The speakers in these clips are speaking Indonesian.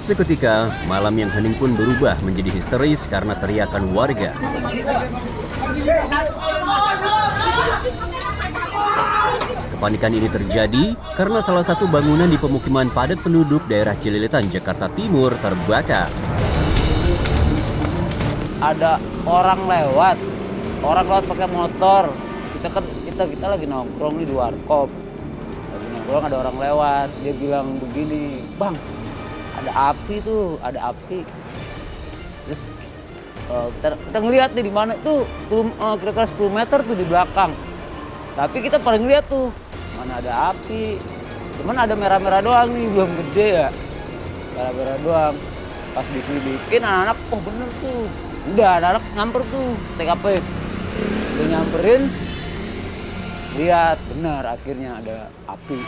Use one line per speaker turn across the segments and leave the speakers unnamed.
Seketika, malam yang hening pun berubah menjadi histeris karena teriakan warga. Kepanikan ini terjadi karena salah satu bangunan di pemukiman padat penduduk daerah Cililitan, Jakarta Timur terbakar.
Ada orang lewat pakai motor. Kita lagi nongkrong nih di warkop. Lagi nongkrong ada orang lewat, dia bilang begini, "Bang, ada api tuh, ada api." Terus kita ngeliat nih di mana tuh, kira-kira 10 meter tuh di belakang. Tapi kita paling ngeliat tuh, mana ada api. Cuman ada merah-merah doang nih, belum gede ya. Merah-merah doang. Pas diselidikin anak-anak, oh bener tuh. Udah, anak-anak nyamper tuh, TKP. Udah nyamperin, lihat bener akhirnya ada api.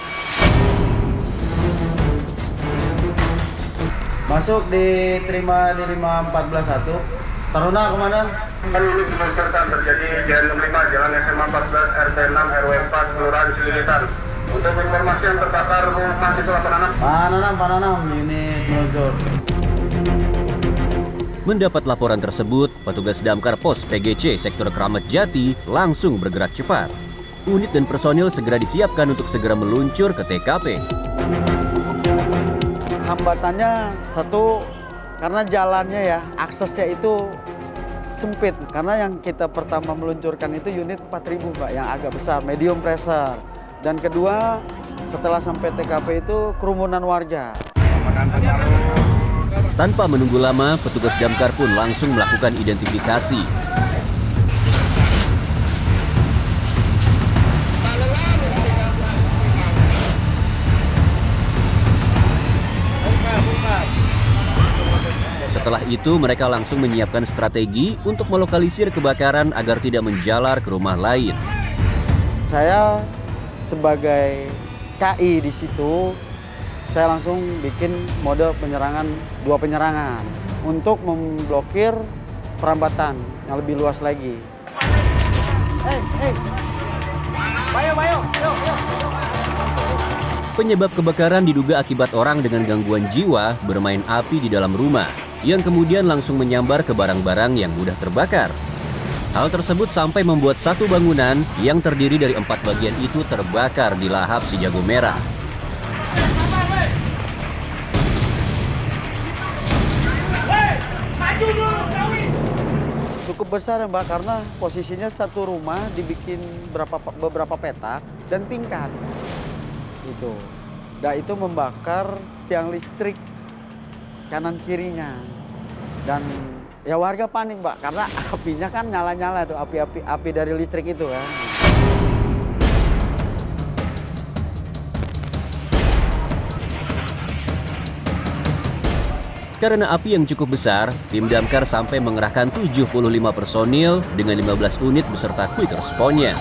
Masuk diterima di 514-1. Taruna komandan.
Kan ini diluncurkan terjadi JN65 Jalan SMA 14 RT 6 RW 4 Kelurahan Cililitan. Untuk informasi yang terbakar rumah itu apa nanam?
Pananam, unit meluncur.
Mendapat laporan tersebut, petugas damkar pos PGC sektor Kramat Jati langsung bergerak cepat. Unit dan personil segera disiapkan untuk segera meluncur ke TKP.
Hambatannya satu, karena jalannya ya, aksesnya itu sempit. Karena yang kita pertama meluncurkan itu unit 4000 Mbak, yang agak besar, medium pressure. Dan kedua, setelah sampai TKP itu kerumunan warga.
Tanpa menunggu lama, petugas damkar pun langsung melakukan identifikasi. Setelah itu, mereka langsung menyiapkan strategi untuk melokalisir kebakaran agar tidak menjalar ke rumah lain.
Saya sebagai KI di situ, saya langsung bikin mode penyerangan, 2 penyerangan untuk memblokir perambatan yang lebih luas lagi. Bayo, yuk.
Penyebab kebakaran diduga akibat orang dengan gangguan jiwa bermain api di dalam rumah, yang kemudian langsung menyambar ke barang-barang yang mudah terbakar. Hal tersebut sampai membuat satu bangunan yang terdiri dari 4 bagian itu terbakar di lahap si jago merah.
Cukup besar ya Mbak, karena posisinya satu rumah dibikin beberapa petak dan tingkat. Itu. Dan itu membakar tiang listrik kanan kirinya. Dan ya warga panik Mbak, karena apinya kan nyala-nyala tuh, api dari listrik itu kan.
Karena api yang cukup besar, tim damkar sampai mengerahkan 75 personil dengan 15 unit beserta quick response-nya.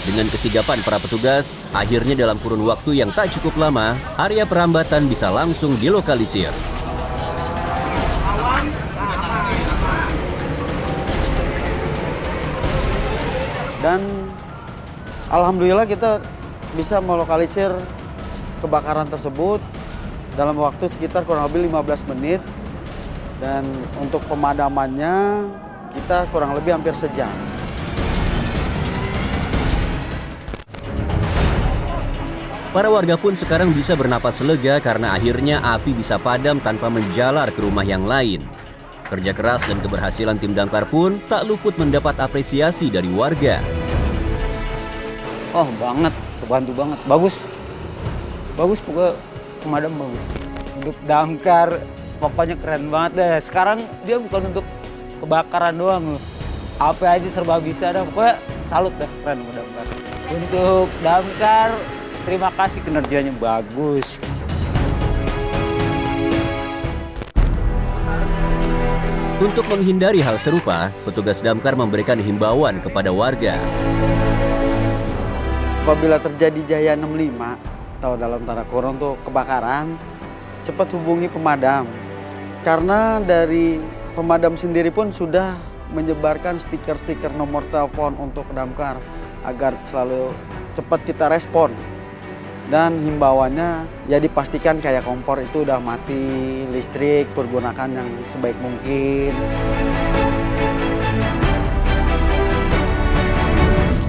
Dengan kesigapan para petugas, akhirnya dalam kurun waktu yang tak cukup lama, area perambatan bisa langsung dilokalisir.
Dan alhamdulillah kita bisa melokalisir kebakaran tersebut dalam waktu sekitar kurang lebih 15 menit. Dan untuk pemadamannya kita kurang lebih hampir sejam.
Para warga pun sekarang bisa bernapas lega karena akhirnya api bisa padam tanpa menjalar ke rumah yang lain. Kerja keras dan keberhasilan tim damkar pun tak luput mendapat apresiasi dari warga.
Oh banget, kebantu banget, bagus pokoknya pemadam bagus. Untuk damkar pokoknya keren banget deh. Sekarang dia bukan untuk kebakaran doang loh, apa aja serba bisa dah, pokoknya salut dah, keren sama damkar. Untuk damkar terima kasih, kinerjanya bagus.
Untuk menghindari hal serupa, petugas damkar memberikan himbauan kepada warga.
Apabila terjadi Jaya 65 atau dalam tanda kurung tuh kebakaran, cepat hubungi pemadam. Karena dari pemadam sendiri pun sudah menyebarkan stiker-stiker nomor telepon untuk damkar agar selalu cepat kita respon. Dan himbauannya ya dipastikan kayak kompor itu udah mati, listrik pergunakan yang sebaik mungkin.